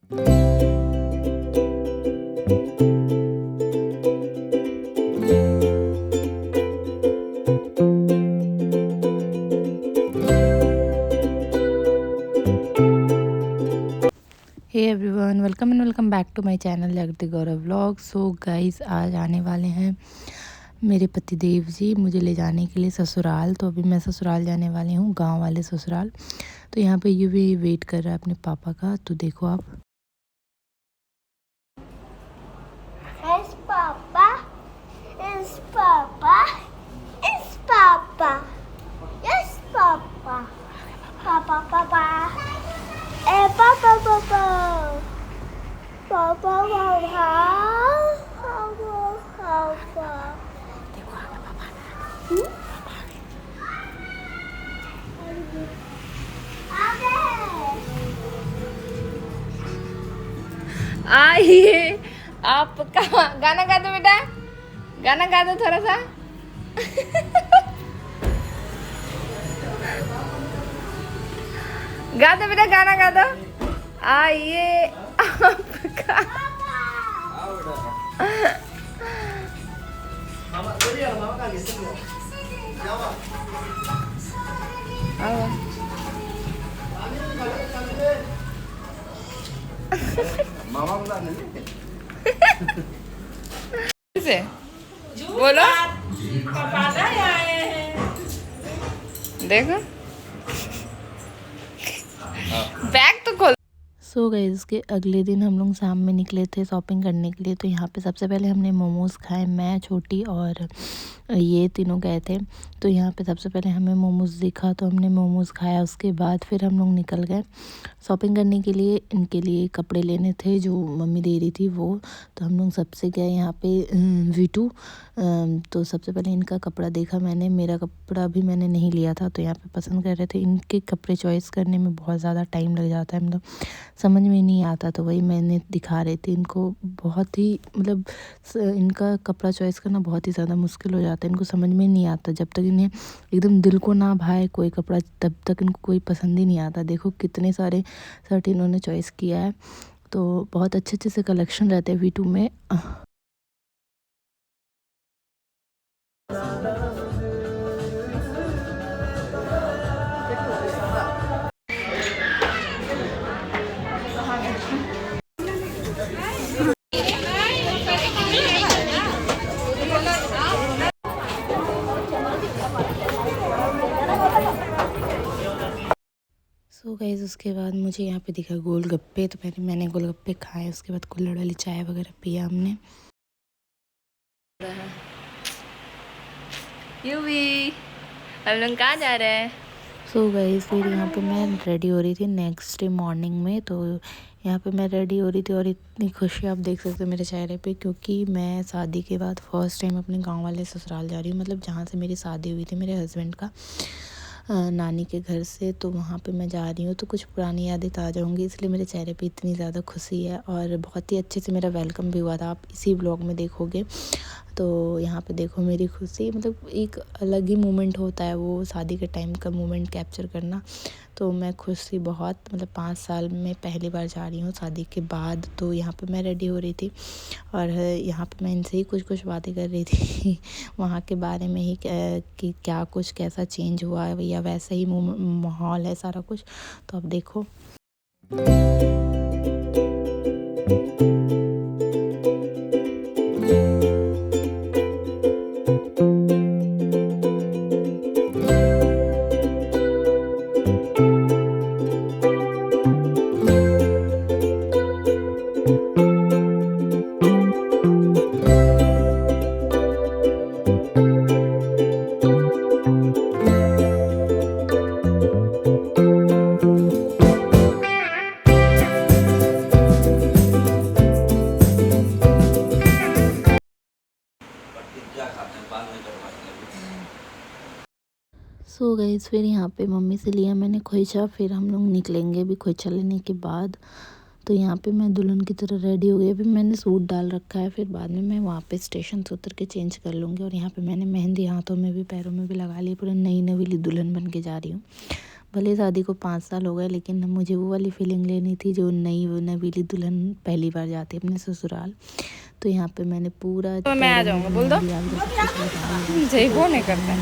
Hey everyone, welcome back to my channel Jagriti Gaurav vlog. So guys, आज आने वाले हैं मेरे पति देव जी मुझे ले जाने के लिए ससुराल। तो अभी मैं ससुराल जाने वाली हूँ, गांव वाले ससुराल। तो यहाँ पे ये भी वेट कर रहा है अपने पापा का। तो देखो आप। It's Papa. It's Papa. It's Papa. Yes, Papa. Papa, Papa. Eh, Papa, Papa. Papa, Papa. Papa, Papa. देखो आ गया पापा। आइए आपका गाना गा दो बेटा, गाना गा दो थोड़ा सा। गा दो बेटा, गाना गा दो। आइए आपका आओ। से बोलो, देखो बैग तो खोल। सो गए इसके अगले दिन हम लोग शाम में निकले थे शॉपिंग करने के लिए। तो यहाँ पे सबसे पहले हमने मोमोज़ खाए, मैं, छोटी और ये तीनों गए थे। तो यहाँ पे सबसे पहले हमें मोमोज़ दिखा तो हमने मोमोज़ खाया। उसके बाद फिर हम लोग निकल गए शॉपिंग करने के लिए। इनके लिए कपड़े लेने थे जो मम्मी दे रही थी वो। तो हम लोग सबसे गए यहाँ पे V2। तो सबसे पहले इनका कपड़ा देखा मैंने, मेरा कपड़ा भी मैंने नहीं लिया था। तो यहाँ पे पसंद कर रहे थे। इनके कपड़े चॉइस करने में बहुत ज़्यादा टाइम लग जाता है, मतलब समझ में नहीं आता। तो वही मैंने दिखा रही थी इनको। बहुत ही मतलब इनका कपड़ा चॉइस करना बहुत ही ज़्यादा मुश्किल हो जाता है। इनको समझ में नहीं आता, जब तक इन्हें एकदम दिल को ना भाए कोई कपड़ा तब तक इनको कोई पसंद ही नहीं आता। देखो कितने सारे शर्ट इन्होंने चॉइस किया है। तो बहुत अच्छे अच्छे से कलेक्शन रहते हैं V2 में। सो गाइस, उसके बाद मुझे यहाँ पे दिखा गोलगप्पे। तो पहले मैंने गोलगप्पे खाए, उसके बाद कुल्हड़ वाली चाय वगैरह पिया हमने। यूवी, हम लोग कहाँ जा रहे हैं? सो गाइस, फिर यहाँ पे मैं रेडी हो रही थी नेक्स्ट डे मॉर्निंग में। तो यहाँ पे मैं रेडी हो रही थी और इतनी खुशी आप देख सकते हो मेरे चेहरे पे, क्योंकि मैं शादी के बाद फर्स्ट टाइम अपने गांव वाले ससुराल जा रही हूँ। मतलब जहाँ से मेरी शादी हुई थी मेरे हस्बैंड का, नानी के घर से। तो वहाँ पे मैं जा रही हूँ तो कुछ पुरानी यादें ताज़ा होंगी, इसलिए मेरे चेहरे पे इतनी ज़्यादा खुशी है। और बहुत ही अच्छे से मेरा वेलकम भी हुआ था, आप इसी ब्लॉग में देखोगे। तो यहाँ पे देखो मेरी खुशी, मतलब एक अलग ही मोमेंट होता है वो शादी के टाइम का मोमेंट कैप्चर करना। तो मैं खुश थी बहुत, मतलब 5 साल में पहली बार जा रही हूँ शादी के बाद। तो यहाँ पे मैं रेडी हो रही थी और यहाँ पे मैं इनसे ही कुछ कुछ बातें कर रही थी वहाँ के बारे में ही, कि क्या कुछ कैसा चेंज हुआ है या वैसा ही माहौल है सारा कुछ। तो अब देखो। सो गाइस, फिर यहाँ पे मम्मी से लिया मैंने खोइचा। फिर हम लोग निकलेंगे भी खोइचा लेने के बाद। तो यहाँ पे मैं दुल्हन की तरह रेडी हो गई। अभी मैंने सूट डाल रखा है, फिर बाद में मैं वहाँ पे स्टेशन से उतर के चेंज कर लूँगी। और यहाँ पे मैंने मेहंदी हाथों में भी पैरों में भी लगा ली, पूरी नई नवीली दुल्हन बन के जा रही हूँ। भले शादी को 5 साल हो गए, लेकिन मुझे वो वाली फीलिंग लेनी थी जो नई नवीली दुल्हन पहली बार जाती है अपने ससुराल। तो यहाँ पे मैंने पूरा तो मैं आ जाऊँगा, बोल दो सही वो नहीं करता।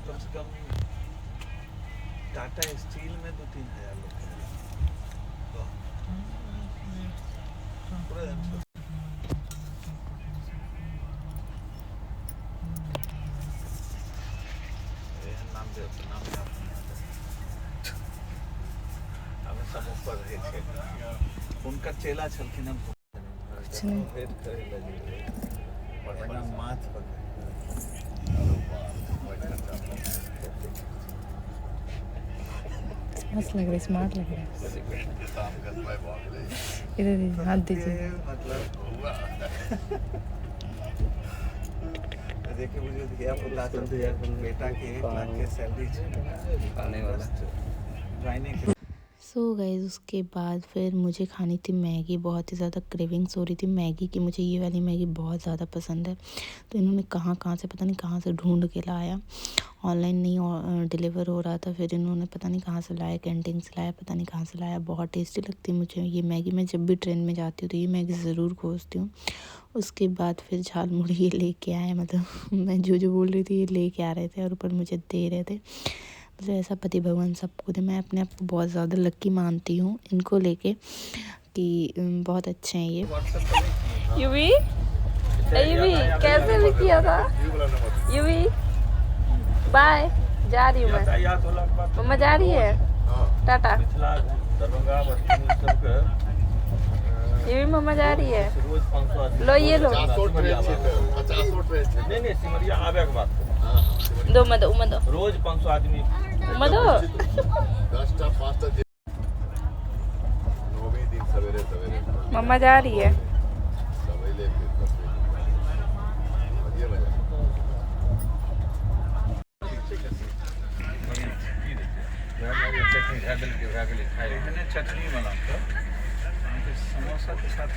कम से कम टाटा स्टील में 2-3 हज़ार लोग पूरा नाम दे नाम हमें सब ऊपर रहे थे उनका चेला छलखिन हम भेंट करे लगे बड़ा माथ पर मस्त लग रहा है, स्मार्ट लग रहा है। इधर हाथ दीजिए। मतलब देखिए मुझे दिया पता बेटा के 1 लाख के सैलरी आने वाला ज्वाइनिंग। सो गाइस उसके बाद फिर मुझे खानी थी मैगी। बहुत ही ज़्यादा क्रेविंग्स हो रही थी मैगी की। मुझे ये वाली मैगी बहुत ज़्यादा पसंद है। तो इन्होंने कहाँ से पता नहीं कहाँ से ढूंढ के लाया। ऑनलाइन नहीं डिलीवर हो रहा था। फिर इन्होंने पता नहीं कहाँ से लाया, कैंटीन से लाया, पता नहीं कहाँ से लाया। बहुत टेस्टी लगती है मुझे ये मैगी। मैं जब भी ट्रेन में जाती हूँ तो ये मैगी ज़रूर खोजती हूँ। उसके बाद फिर झालमुड़ी ये लेके आए। मतलब मैं जो बोल रही थी ये लेके आ रहे थे और ऊपर मुझे दे रहे थे। मतलब ऐसा पति भगवान सबको दे। मैं अपने आप को बहुत ज़्यादा लक्की मानती हूँ इनको लेके कि बहुत अच्छे हैं ये। यूवी कैसे भी किया था। यूवी बाय, जा रही हूँ मैं। मम्मा जा रही है, टाटा। यूवी मम्मा जा रही है। लो ये लो। नहीं सिमरिया आवे के बात दो मदो रोज 500 आदमी मदो। 10टा 5टा 9वें दिन सवेरे मम्मा जा रही है। सवेरे बढ़िया मजा। चटनी बना समोसा के साथ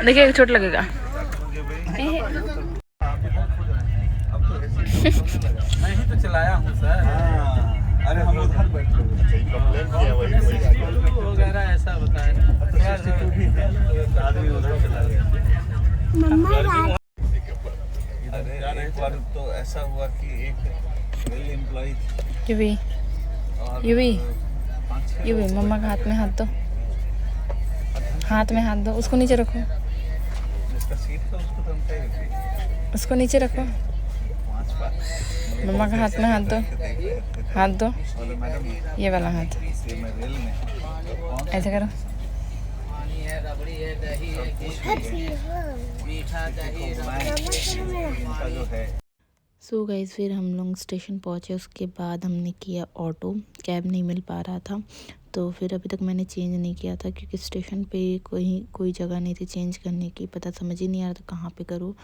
देखिए चोट लगेगा। मैं ही तो चलाया हूँ सर। अरे हम उधर बैठे कंप्लेंट किया वही वगैरह ऐसा बताया आदमी उधर चला गया। अरे एक बार तो ऐसा हुआ कि एक वेल एम्प्लॉय यूवी मम्मा का हाथ में हाथ दो। हाथ में हाथ दो। उसको नीचे रखो। जिसका सीट था उसको तो हम कहीं उसको नीचे रखो। मम्मा का हाथ में हाथ दो। हाथ दो। ये वाला हाथ मैं रेल में ऐसे करो। इनका जो है सो गाइस फिर हम लोग स्टेशन पहुँचे। उसके बाद हमने किया ऑटो, कैब नहीं मिल पा रहा था तो फिर अभी तक मैंने चेंज नहीं किया था क्योंकि स्टेशन पे कोई जगह नहीं थी चेंज करने की, पता समझ ही नहीं आ रहा था कहाँ पे करूँ।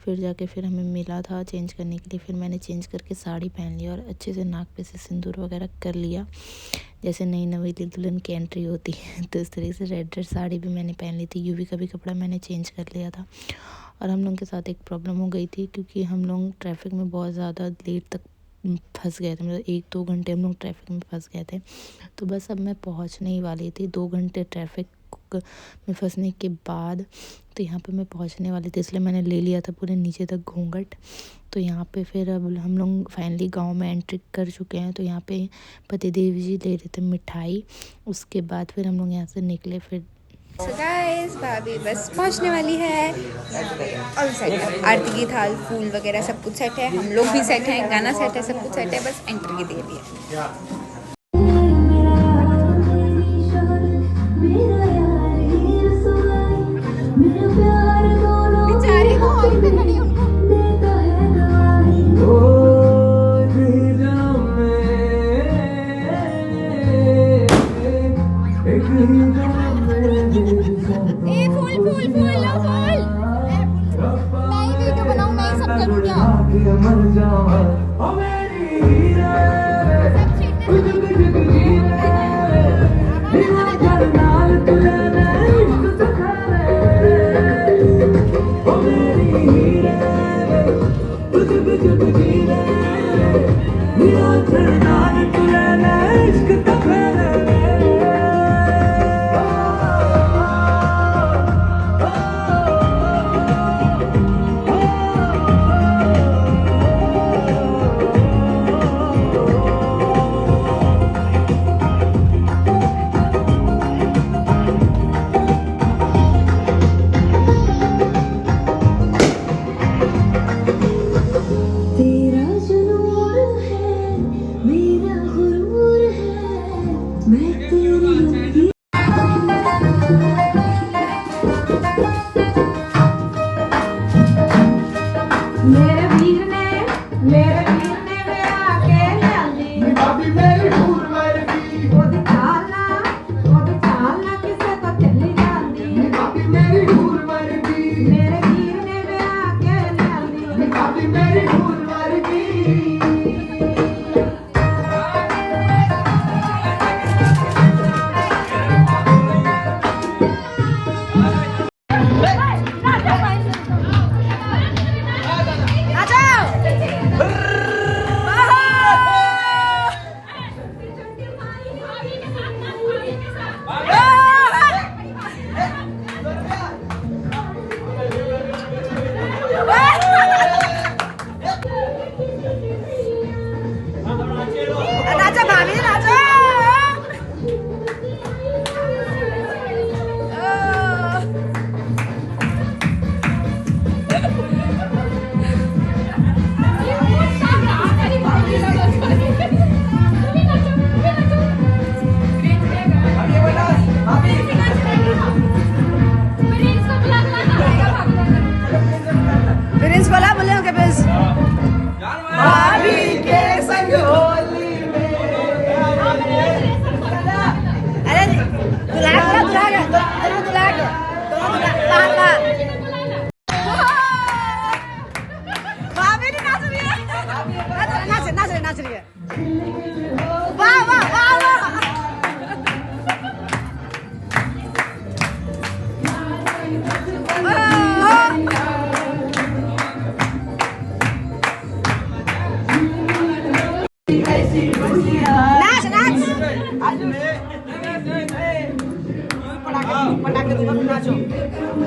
फिर जाके फिर हमें मिला था चेंज करने के लिए, फिर मैंने चेंज करके साड़ी पहन लिया और अच्छे से नाक पे से सिंदूर वगैरह कर लिया जैसे नई नवेली दुल्हन की एंट्री होती है। तो इस तरीके से रेड साड़ी भी मैंने पहन ली थी। यूवी का भी कपड़ा मैंने चेंज कर लिया था। और हम लोग के साथ एक प्रॉब्लम हो गई थी क्योंकि हम लोग ट्रैफिक में बहुत ज़्यादा लेट तक फंस गए थे, मतलब 1-2 घंटे हम लोग ट्रैफिक में फंस गए थे। तो बस अब मैं पहुंचने ही वाली थी 2 घंटे ट्रैफिक में फंसने के बाद। तो यहाँ पे मैं पहुंचने वाली थी इसलिए मैंने ले लिया था पूरे नीचे तक घूंघट। तो यहाँ पे फिर अब हम लोग फाइनली गांव में एंट्री कर चुके हैं। तो यहाँ पे पतिदेव जी ले रहे थे मिठाई। उसके बाद फिर हम लोग यहाँ से निकले। फिर So guys, भाभी बस पहुंचने वाली है और सेट है। आरती की थाल, फूल वगैरह सब कुछ सेट है, हम लोग भी सेट हैं, गाना सेट है, सब कुछ सेट है, बस एंटर की देरी है।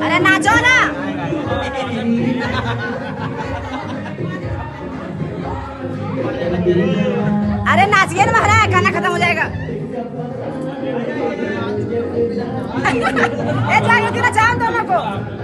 अरे नाचो ना। अरे नाचिए ना महाराज, खाना खत्म हो जाएगा। जाओ दोनों को।